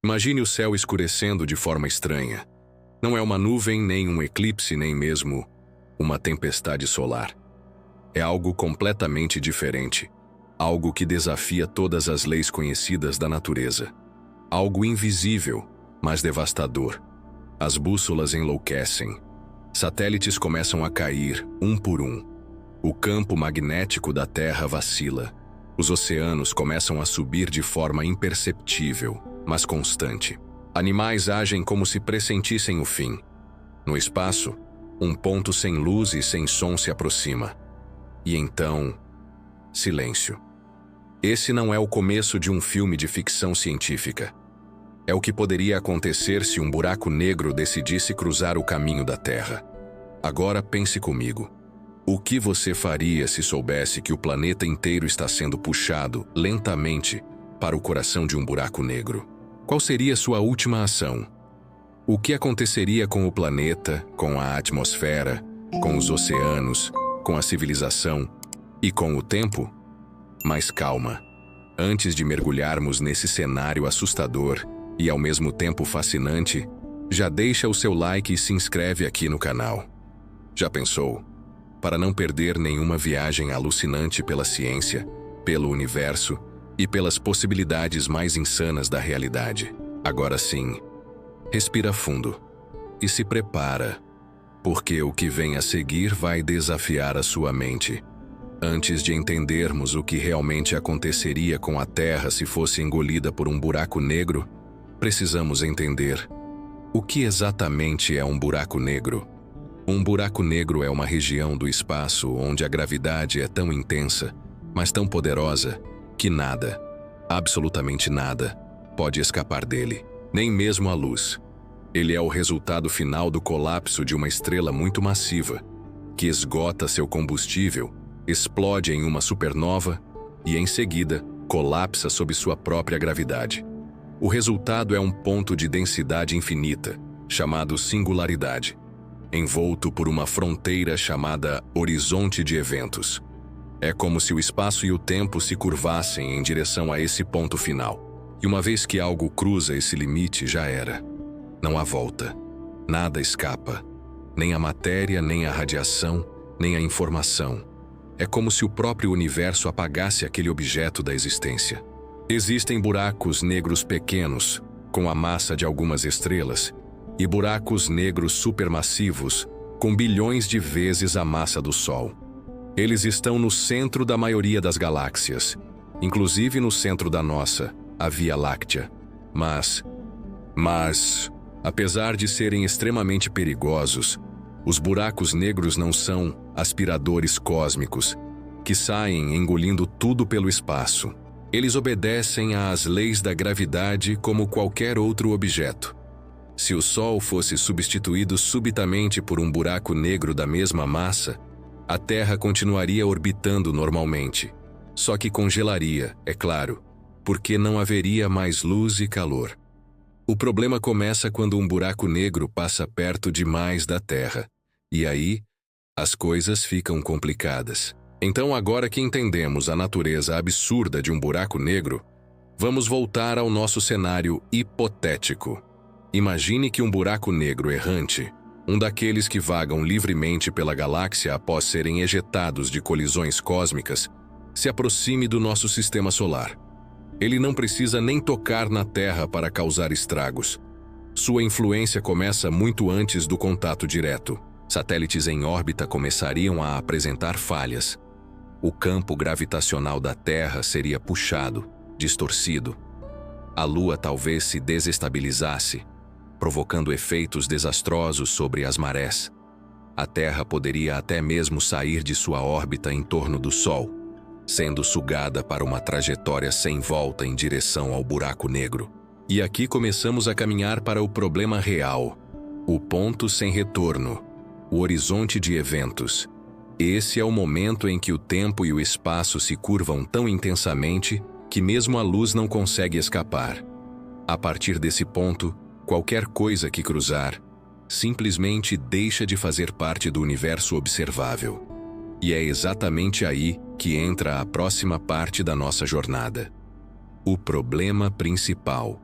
Imagine o céu escurecendo de forma estranha. Não é uma nuvem, nem um eclipse, nem mesmo uma tempestade solar. É algo completamente diferente. Algo que desafia todas as leis conhecidas da natureza. Algo invisível, mas devastador. As bússolas enlouquecem. Satélites começam a cair, um por um. O campo magnético da Terra vacila. Os oceanos começam a subir de forma imperceptível, mas constante. Animais agem como se pressentissem o fim. No espaço, um ponto sem luz e sem som se aproxima. E então, silêncio. Esse não é o começo de um filme de ficção científica. É o que poderia acontecer se um buraco negro decidisse cruzar o caminho da Terra. Agora pense comigo. O que você faria se soubesse que o planeta inteiro está sendo puxado, lentamente, para o coração de um buraco negro? Qual seria sua última ação? O que aconteceria com o planeta, com a atmosfera, com os oceanos, com a civilização e com o tempo? Mas calma. Antes de mergulharmos nesse cenário assustador e ao mesmo tempo fascinante, já deixa o seu like e se inscreve aqui no canal. Já pensou? Para não perder nenhuma viagem alucinante pela ciência, pelo universo e pelas possibilidades mais insanas da realidade. Agora sim, respira fundo e se prepara, porque o que vem a seguir vai desafiar a sua mente. Antes de entendermos o que realmente aconteceria com a Terra se fosse engolida por um buraco negro, precisamos entender o que exatamente é um buraco negro. Um buraco negro é uma região do espaço onde a gravidade é tão intensa, mas tão poderosa, que nada, absolutamente nada, pode escapar dele, nem mesmo a luz. Ele é o resultado final do colapso de uma estrela muito massiva, que esgota seu combustível, explode em uma supernova e, em seguida, colapsa sob sua própria gravidade. O resultado é um ponto de densidade infinita, chamado singularidade, envolto por uma fronteira chamada horizonte de eventos. É como se o espaço e o tempo se curvassem em direção a esse ponto final. E uma vez que algo cruza esse limite, já era. Não há volta. Nada escapa. Nem a matéria, nem a radiação, nem a informação. É como se o próprio universo apagasse aquele objeto da existência. Existem buracos negros pequenos, com a massa de algumas estrelas, e buracos negros supermassivos, com bilhões de vezes a massa do Sol. Eles estão no centro da maioria das galáxias, inclusive no centro da nossa, a Via Láctea. Mas, apesar de serem extremamente perigosos, os buracos negros não são aspiradores cósmicos, que saem engolindo tudo pelo espaço. Eles obedecem às leis da gravidade como qualquer outro objeto. Se o Sol fosse substituído subitamente por um buraco negro da mesma massa, a Terra continuaria orbitando normalmente. Só que congelaria, é claro, porque não haveria mais luz e calor. O problema começa quando um buraco negro passa perto demais da Terra. E aí, as coisas ficam complicadas. Então, agora que entendemos a natureza absurda de um buraco negro, vamos voltar ao nosso cenário hipotético. Imagine que um buraco negro errante, um daqueles que vagam livremente pela galáxia após serem ejetados de colisões cósmicas, se aproxime do nosso sistema solar. Ele não precisa nem tocar na Terra para causar estragos. Sua influência começa muito antes do contato direto. Satélites em órbita começariam a apresentar falhas. O campo gravitacional da Terra seria puxado, distorcido. A Lua talvez se desestabilizasse, provocando efeitos desastrosos sobre as marés. A Terra poderia até mesmo sair de sua órbita em torno do Sol, sendo sugada para uma trajetória sem volta em direção ao buraco negro. E aqui começamos a caminhar para o problema real, o ponto sem retorno, o horizonte de eventos. Esse é o momento em que o tempo e o espaço se curvam tão intensamente que mesmo a luz não consegue escapar. A partir desse ponto, qualquer coisa que cruzar simplesmente deixa de fazer parte do universo observável. E é exatamente aí que entra a próxima parte da nossa jornada. O problema principal.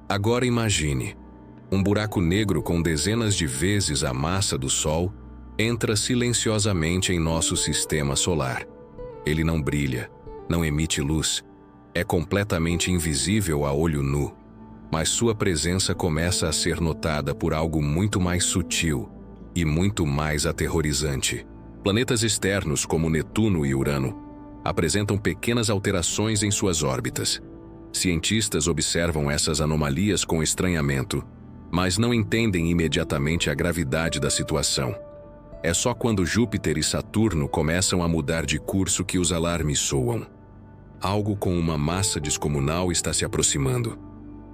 Agora imagine, um buraco negro com dezenas de vezes a massa do Sol entra silenciosamente em nosso sistema solar. Ele não brilha, não emite luz, é completamente invisível a olho nu, mas sua presença começa a ser notada por algo muito mais sutil e muito mais aterrorizante. Planetas externos como Netuno e Urano apresentam pequenas alterações em suas órbitas. Cientistas observam essas anomalias com estranhamento, mas não entendem imediatamente a gravidade da situação. É só quando Júpiter e Saturno começam a mudar de curso que os alarmes soam. Algo com uma massa descomunal está se aproximando.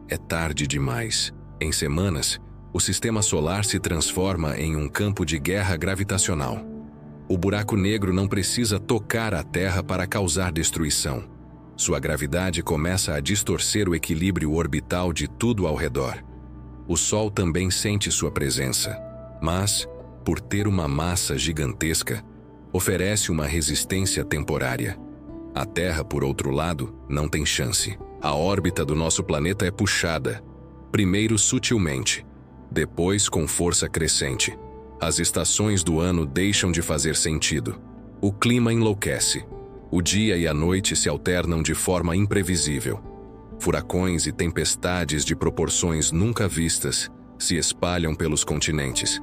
É tarde demais. Em semanas, o sistema solar se transforma em um campo de guerra gravitacional. O buraco negro não precisa tocar a Terra para causar destruição. Sua gravidade começa a distorcer o equilíbrio orbital de tudo ao redor. O Sol também sente sua presença, mas, por ter uma massa gigantesca, oferece uma resistência temporária. A Terra, por outro lado, não tem chance. A órbita do nosso planeta é puxada, primeiro sutilmente, depois com força crescente. As estações do ano deixam de fazer sentido. O clima enlouquece. O dia e a noite se alternam de forma imprevisível. Furacões e tempestades de proporções nunca vistas se espalham pelos continentes.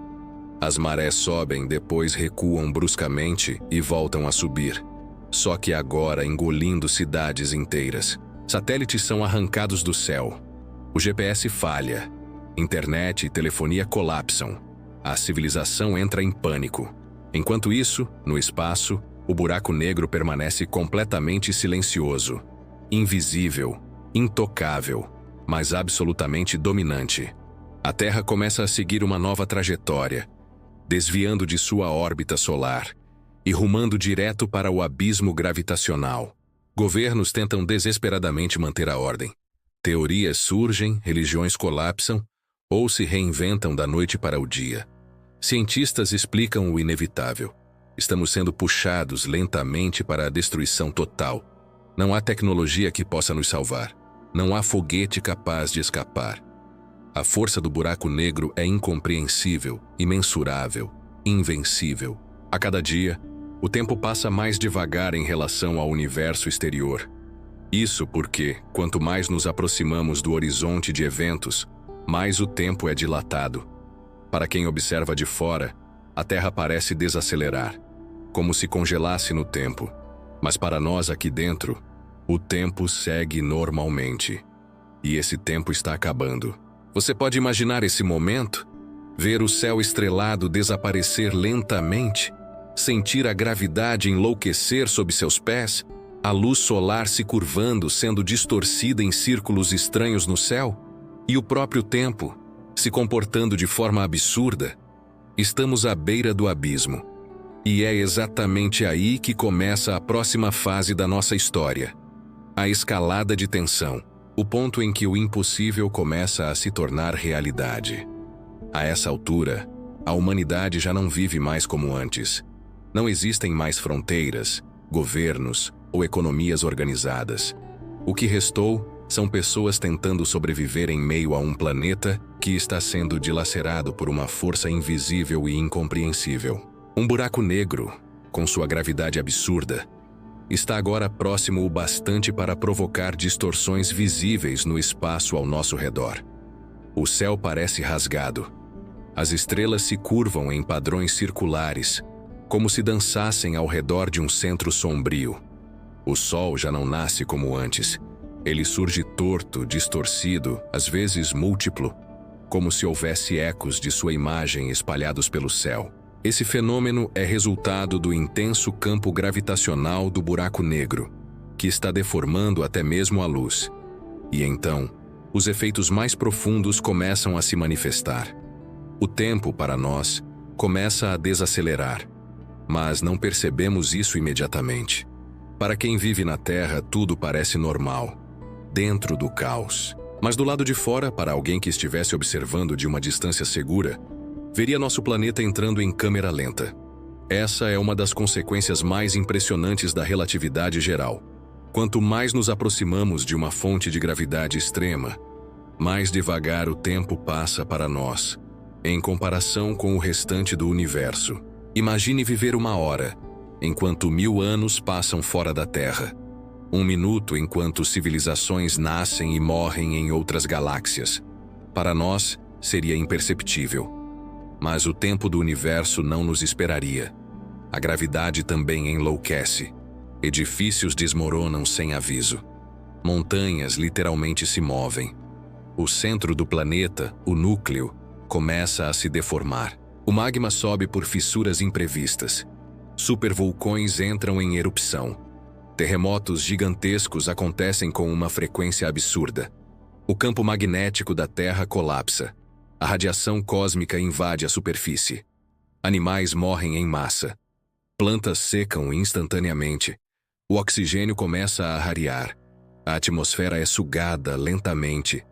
As marés sobem, depois recuam bruscamente e voltam a subir. Só que agora engolindo cidades inteiras. Satélites são arrancados do céu. O GPS falha. Internet e telefonia colapsam. A civilização entra em pânico. Enquanto isso, no espaço, o buraco negro permanece completamente silencioso, invisível, intocável, mas absolutamente dominante. A Terra começa a seguir uma nova trajetória, desviando de sua órbita solar e rumando direto para o abismo gravitacional. Governos tentam desesperadamente manter a ordem. Teorias surgem, religiões colapsam ou se reinventam da noite para o dia. Cientistas explicam o inevitável. Estamos sendo puxados lentamente para a destruição total. Não há tecnologia que possa nos salvar. Não há foguete capaz de escapar. A força do buraco negro é incompreensível, imensurável, invencível. A cada dia, o tempo passa mais devagar em relação ao universo exterior. Isso porque, quanto mais nos aproximamos do horizonte de eventos, mais o tempo é dilatado. Para quem observa de fora, a Terra parece desacelerar, como se congelasse no tempo. Mas para nós aqui dentro, o tempo segue normalmente. E esse tempo está acabando. Você pode imaginar esse momento? Ver o céu estrelado desaparecer lentamente? Sentir a gravidade enlouquecer sob seus pés? A luz solar se curvando, sendo distorcida em círculos estranhos no céu? E o próprio tempo, se comportando de forma absurda? Estamos à beira do abismo. E é exatamente aí que começa a próxima fase da nossa história. A escalada de tensão, o ponto em que o impossível começa a se tornar realidade. A essa altura, a humanidade já não vive mais como antes. Não existem mais fronteiras, governos ou economias organizadas. O que restou são pessoas tentando sobreviver em meio a um planeta que está sendo dilacerado por uma força invisível e incompreensível. Um buraco negro, com sua gravidade absurda, está agora próximo o bastante para provocar distorções visíveis no espaço ao nosso redor. O céu parece rasgado. As estrelas se curvam em padrões circulares, como se dançassem ao redor de um centro sombrio. O Sol já não nasce como antes. Ele surge torto, distorcido, às vezes múltiplo, como se houvesse ecos de sua imagem espalhados pelo céu. Esse fenômeno é resultado do intenso campo gravitacional do buraco negro, que está deformando até mesmo a luz. E então, os efeitos mais profundos começam a se manifestar. O tempo, para nós, começa a desacelerar, mas não percebemos isso imediatamente. Para quem vive na Terra, tudo parece normal, dentro do caos. Mas do lado de fora, para alguém que estivesse observando de uma distância segura, veria nosso planeta entrando em câmera lenta. Essa é uma das consequências mais impressionantes da relatividade geral. Quanto mais nos aproximamos de uma fonte de gravidade extrema, mais devagar o tempo passa para nós, em comparação com o restante do universo. Imagine viver 1 hora, enquanto 1000 anos passam fora da Terra. 1 minuto enquanto civilizações nascem e morrem em outras galáxias. Para nós, seria imperceptível. Mas o tempo do universo não nos esperaria. A gravidade também enlouquece. Edifícios desmoronam sem aviso. Montanhas literalmente se movem. O centro do planeta, o núcleo, começa a se deformar. O magma sobe por fissuras imprevistas. Supervulcões entram em erupção. Terremotos gigantescos acontecem com uma frequência absurda. O campo magnético da Terra colapsa. A radiação cósmica invade a superfície. Animais morrem em massa. Plantas secam instantaneamente. O oxigênio começa a rarear. A atmosfera é sugada lentamente,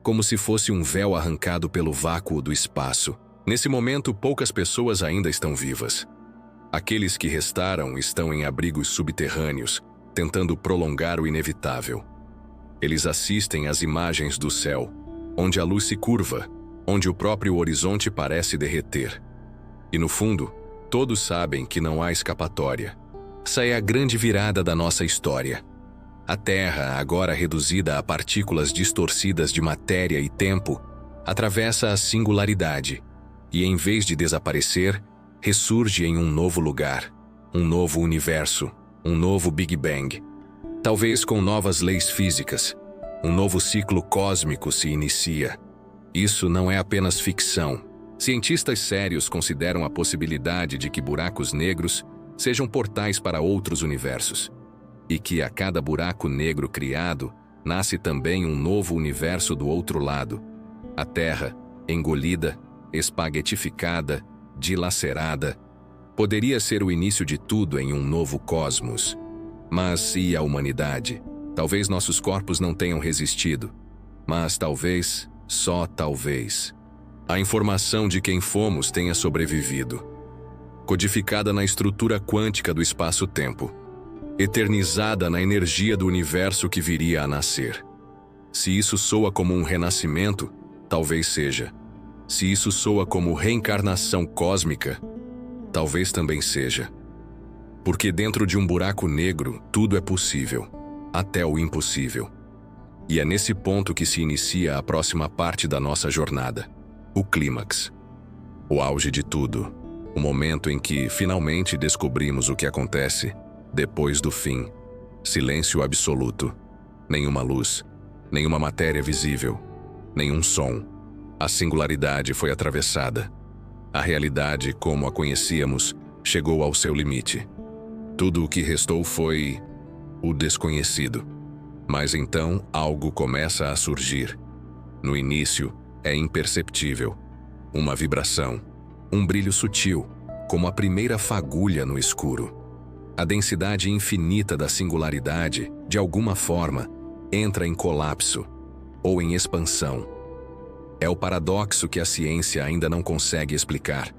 como se fosse um véu arrancado pelo vácuo do espaço. Nesse momento, poucas pessoas ainda estão vivas. Aqueles que restaram estão em abrigos subterrâneos, tentando prolongar o inevitável. Eles assistem às imagens do céu, onde a luz se curva, onde o próprio horizonte parece derreter. E no fundo, todos sabem que não há escapatória. Essa é a grande virada da nossa história. A Terra, agora reduzida a partículas distorcidas de matéria e tempo, atravessa a singularidade e, em vez de desaparecer, ressurge em um novo lugar, um novo universo, um novo Big Bang. Talvez com novas leis físicas, um novo ciclo cósmico se inicia. Isso não é apenas ficção. Cientistas sérios consideram a possibilidade de que buracos negros sejam portais para outros universos, e que a cada buraco negro criado, nasce também um novo universo do outro lado. A Terra, engolida, espaguetificada, dilacerada, poderia ser o início de tudo em um novo cosmos. Mas e a humanidade? Talvez nossos corpos não tenham resistido, mas talvez, só talvez, a informação de quem fomos tenha sobrevivido, codificada na estrutura quântica do espaço-tempo, eternizada na energia do universo que viria a nascer. Se isso soa como um renascimento, talvez seja. Se isso soa como reencarnação cósmica, talvez também seja. Porque dentro de um buraco negro, tudo é possível, até o impossível. E é nesse ponto que se inicia a próxima parte da nossa jornada, o clímax. O auge de tudo, o momento em que finalmente descobrimos o que acontece depois do fim. Silêncio absoluto. Nenhuma luz, nenhuma matéria visível, nenhum som. A singularidade foi atravessada. A realidade, como a conhecíamos, chegou ao seu limite. Tudo o que restou foi o desconhecido. Mas então algo começa a surgir. No início, é imperceptível. Uma vibração, um brilho sutil, como a primeira fagulha no escuro. A densidade infinita da singularidade, de alguma forma, entra em colapso ou em expansão. É o paradoxo que a ciência ainda não consegue explicar.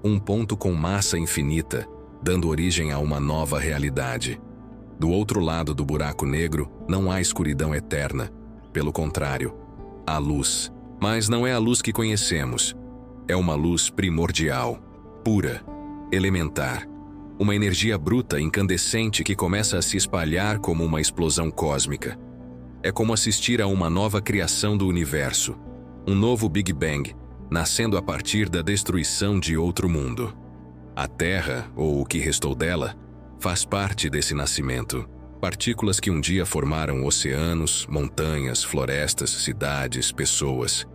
Um ponto com massa infinita, dando origem a uma nova realidade. Do outro lado do buraco negro, não há escuridão eterna. Pelo contrário, há luz. Mas não é a luz que conhecemos. É uma luz primordial, pura, elementar. Uma energia bruta, incandescente que começa a se espalhar como uma explosão cósmica. É como assistir a uma nova criação do universo. Um novo Big Bang, nascendo a partir da destruição de outro mundo. A Terra, ou o que restou dela, faz parte desse nascimento. Partículas que um dia formaram oceanos, montanhas, florestas, cidades, pessoas.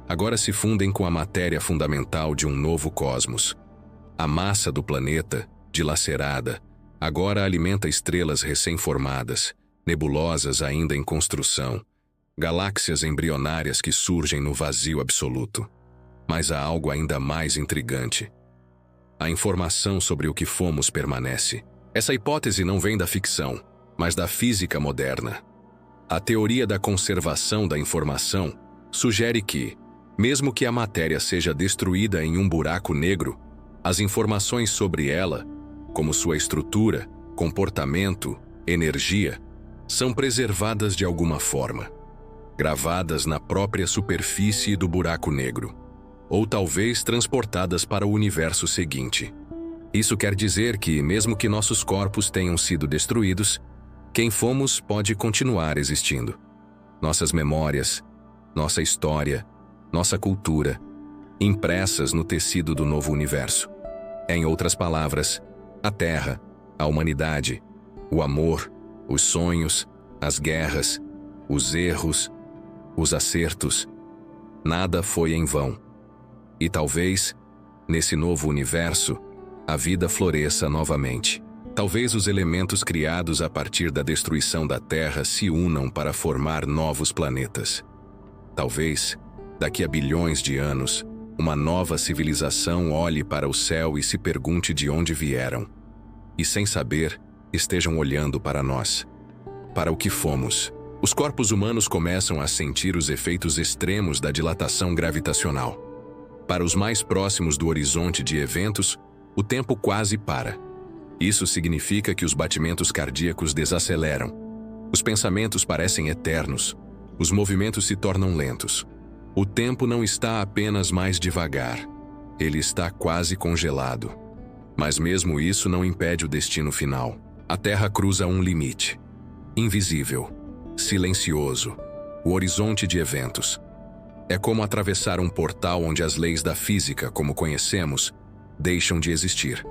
Agora se fundem com a matéria fundamental de um novo cosmos. A massa do planeta, dilacerada, agora alimenta estrelas recém-formadas, nebulosas ainda em construção, galáxias embrionárias que surgem no vazio absoluto. Mas há algo ainda mais intrigante. A informação sobre o que fomos permanece. Essa hipótese não vem da ficção, mas da física moderna. A teoria da conservação da informação sugere que, mesmo que a matéria seja destruída em um buraco negro, as informações sobre ela, como sua estrutura, comportamento, energia, são preservadas de alguma forma. gravadas na própria superfície do buraco negro, ou talvez transportadas para o universo seguinte. Isso quer dizer que, mesmo que nossos corpos tenham sido destruídos, quem fomos pode continuar existindo. Nossas memórias, nossa história, nossa cultura, impressas no tecido do novo universo. Em outras palavras, a Terra, a humanidade, o amor, os sonhos, as guerras, os erros, os acertos, nada foi em vão. E talvez, nesse novo universo, a vida floresça novamente. Talvez os elementos criados a partir da destruição da Terra se unam para formar novos planetas. Talvez, daqui a bilhões de anos, uma nova civilização olhe para o céu e se pergunte de onde vieram. E sem saber, estejam olhando para nós, para o que fomos. Os corpos humanos começam a sentir os efeitos extremos da dilatação gravitacional. Para os mais próximos do horizonte de eventos, o tempo quase para. Isso significa que os batimentos cardíacos desaceleram. Os pensamentos parecem eternos. Os movimentos se tornam lentos. O tempo não está apenas mais devagar. Ele está quase congelado. Mas mesmo isso não impede o destino final. A Terra cruza um limite. Invisível. Silencioso. O horizonte de eventos. É como atravessar um portal onde as leis da física, como conhecemos, deixam de existir.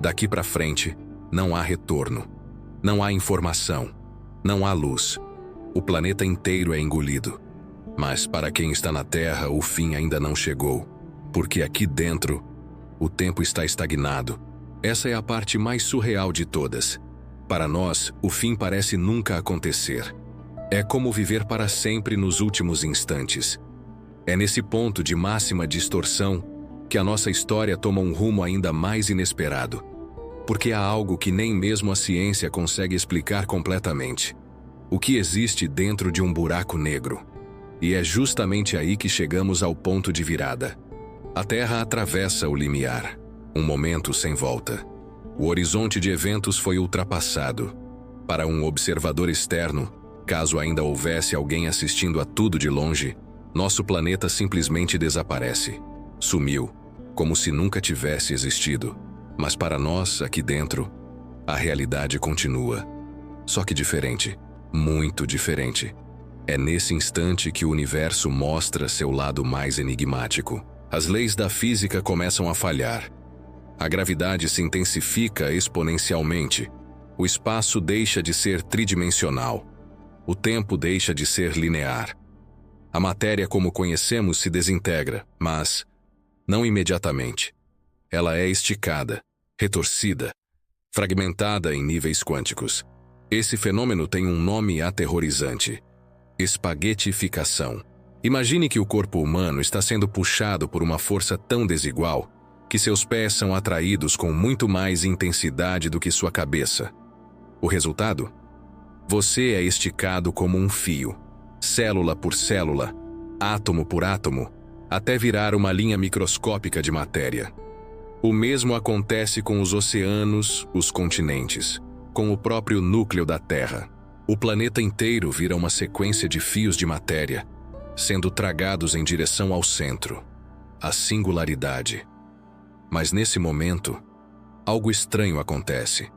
Daqui para frente, não há retorno. Não há informação. Não há luz. O planeta inteiro é engolido. Mas para quem está na Terra, o fim ainda não chegou. Porque aqui dentro, o tempo está estagnado. Essa é a parte mais surreal de todas. Para nós, o fim parece nunca acontecer. É como viver para sempre nos últimos instantes. É nesse ponto de máxima distorção que a nossa história toma um rumo ainda mais inesperado. Porque há algo que nem mesmo a ciência consegue explicar completamente. O que existe dentro de um buraco negro. E é justamente aí que chegamos ao ponto de virada. A Terra atravessa o limiar, um momento sem volta. O horizonte de eventos foi ultrapassado. Para um observador externo, caso ainda houvesse alguém assistindo a tudo de longe, nosso planeta simplesmente desaparece. Sumiu, como se nunca tivesse existido. Mas para nós, aqui dentro, a realidade continua. Só que diferente, muito diferente. É nesse instante que o universo mostra seu lado mais enigmático. As leis da física começam a falhar. A gravidade se intensifica exponencialmente. O espaço deixa de ser tridimensional. O tempo deixa de ser linear. A matéria como conhecemos se desintegra, mas não imediatamente. Ela é esticada, retorcida, fragmentada em níveis quânticos. Esse fenômeno tem um nome aterrorizante: espaguetificação. Imagine que o corpo humano está sendo puxado por uma força tão desigual que seus pés são atraídos com muito mais intensidade do que sua cabeça. O resultado? Você é esticado como um fio, célula por célula, átomo por átomo, até virar uma linha microscópica de matéria. O mesmo acontece com os oceanos, os continentes, com o próprio núcleo da Terra. O planeta inteiro vira uma sequência de fios de matéria, sendo tragados em direção ao centro, a singularidade. Mas nesse momento, algo estranho acontece.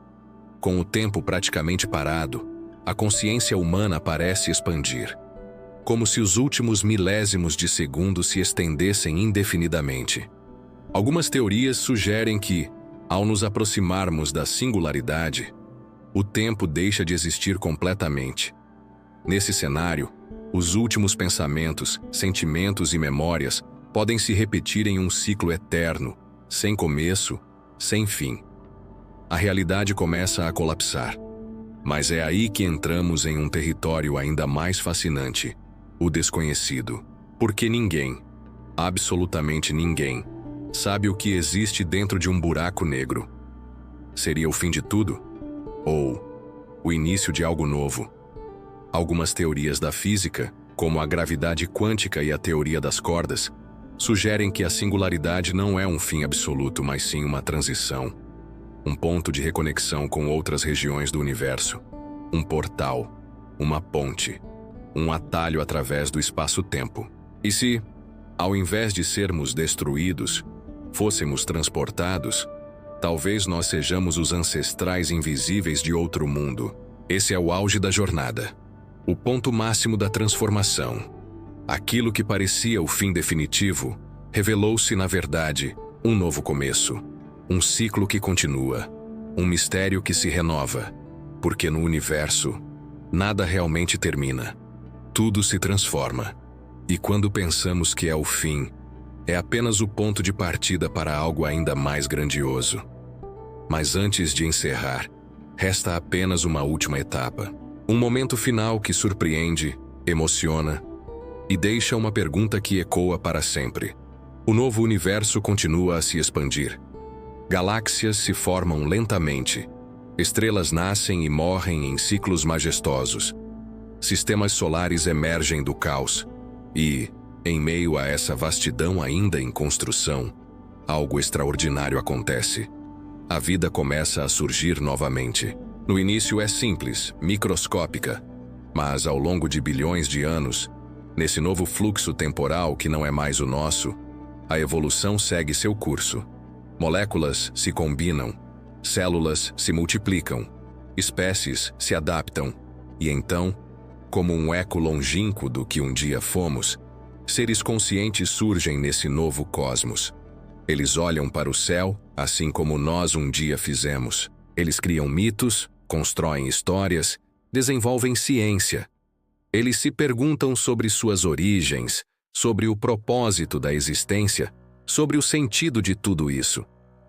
Com o tempo praticamente parado, a consciência humana parece expandir, como se os últimos milésimos de segundo se estendessem indefinidamente. Algumas teorias sugerem que, ao nos aproximarmos da singularidade, o tempo deixa de existir completamente. Nesse cenário, os últimos pensamentos, sentimentos e memórias podem se repetir em um ciclo eterno, sem começo, sem fim. A realidade começa a colapsar. Mas é aí que entramos em um território ainda mais fascinante, o desconhecido. Porque ninguém, absolutamente ninguém, sabe o que existe dentro de um buraco negro. Seria o fim de tudo? Ou o início de algo novo? Algumas teorias da física, como a gravidade quântica e a teoria das cordas, sugerem que a singularidade não é um fim absoluto, mas sim uma transição. Um ponto de reconexão com outras regiões do universo. Um portal. Uma ponte. um atalho através do espaço-tempo. E se, ao invés de sermos destruídos, fôssemos transportados, talvez nós sejamos os ancestrais invisíveis de outro mundo. Esse é o auge da jornada, o ponto máximo da transformação. Aquilo que parecia o fim definitivo revelou-se, na verdade, um novo começo, um ciclo que continua, um mistério que se renova, porque no universo, nada realmente termina. Tudo se transforma. E quando pensamos que é o fim, é apenas o ponto de partida para algo ainda mais grandioso. Mas antes de encerrar, resta apenas uma última etapa. Um momento final que surpreende, emociona e deixa uma pergunta que ecoa para sempre. O novo universo continua a se expandir. Galáxias se formam lentamente. Estrelas nascem e morrem em ciclos majestosos. Sistemas solares emergem do caos. E, em meio a essa vastidão ainda em construção, algo extraordinário acontece. A vida começa a surgir novamente. No início é simples, microscópica, mas ao longo de bilhões de anos, nesse novo fluxo temporal que não é mais o nosso, a evolução segue seu curso. Moléculas se combinam, células se multiplicam, espécies se adaptam, e então, como um eco longínquo do que um dia fomos, seres conscientes surgem nesse novo cosmos. Eles olham para o céu, assim como nós um dia fizemos. Eles criam mitos, constroem histórias, desenvolvem ciência. Eles se perguntam sobre suas origens, sobre o propósito da existência, sobre o sentido de tudo isso.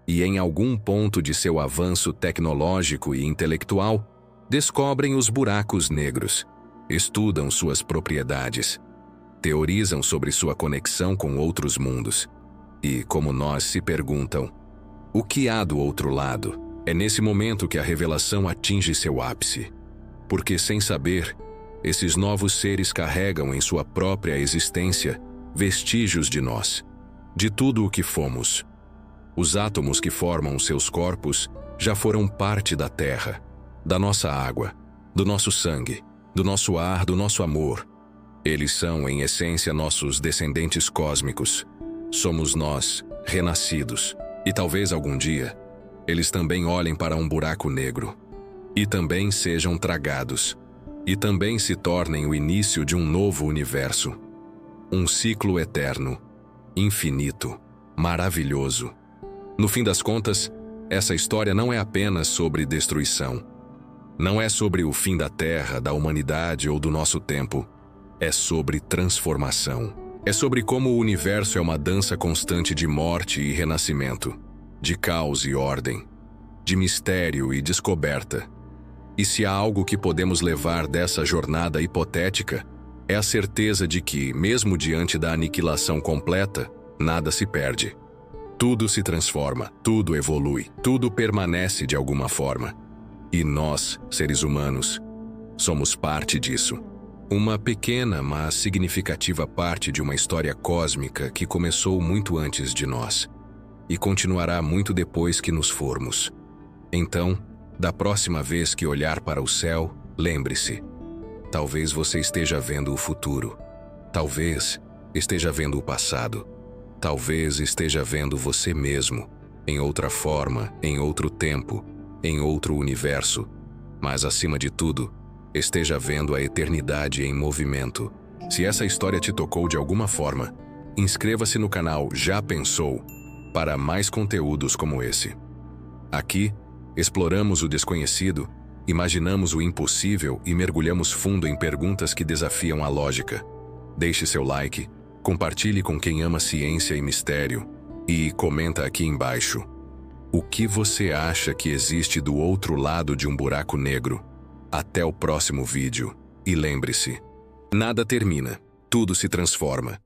E em algum ponto de seu avanço tecnológico e intelectual, descobrem os buracos negros, estudam suas propriedades, teorizam sobre sua conexão com outros mundos. E, como nós, se perguntam: o que há do outro lado? É nesse momento que a revelação atinge seu ápice. Porque, sem saber, esses novos seres carregam em sua própria existência vestígios de nós, de tudo o que fomos. Os átomos que formam seus corpos já foram parte da terra, da nossa água, do nosso sangue, do nosso ar, do nosso amor. Eles são, em essência, nossos descendentes cósmicos. Somos nós, renascidos. E talvez algum dia, eles também olhem para um buraco negro. E também sejam tragados. E também se tornem o início de um novo universo. Um ciclo eterno, infinito, maravilhoso. No fim das contas, essa história não é apenas sobre destruição. Não é sobre o fim da Terra, da humanidade ou do nosso tempo. É sobre transformação. É sobre como o universo é uma dança constante de morte e renascimento, de caos e ordem, de mistério e descoberta. E se há algo que podemos levar dessa jornada hipotética, é a certeza de que, mesmo diante da aniquilação completa, nada se perde. Tudo se transforma, tudo evolui, tudo permanece de alguma forma. E nós, seres humanos, somos parte disso. Uma pequena, mas significativa parte de uma história cósmica que começou muito antes de nós e continuará muito depois que nos formos. Então, da próxima vez que olhar para o céu, lembre-se: talvez você esteja vendo o futuro. Talvez esteja vendo o passado. Talvez esteja vendo você mesmo, em outra forma, em outro tempo, em outro universo. Mas, acima de tudo, esteja vendo a eternidade em movimento. Se essa história te tocou de alguma forma, inscreva-se no canal Já Pensou para mais conteúdos como esse. Aqui, exploramos o desconhecido, imaginamos o impossível e mergulhamos fundo em perguntas que desafiam a lógica. Deixe seu like, compartilhe com quem ama ciência e mistério e comenta aqui embaixo: o que você acha que existe do outro lado de um buraco negro? Até o próximo vídeo. E lembre-se, nada termina, tudo se transforma.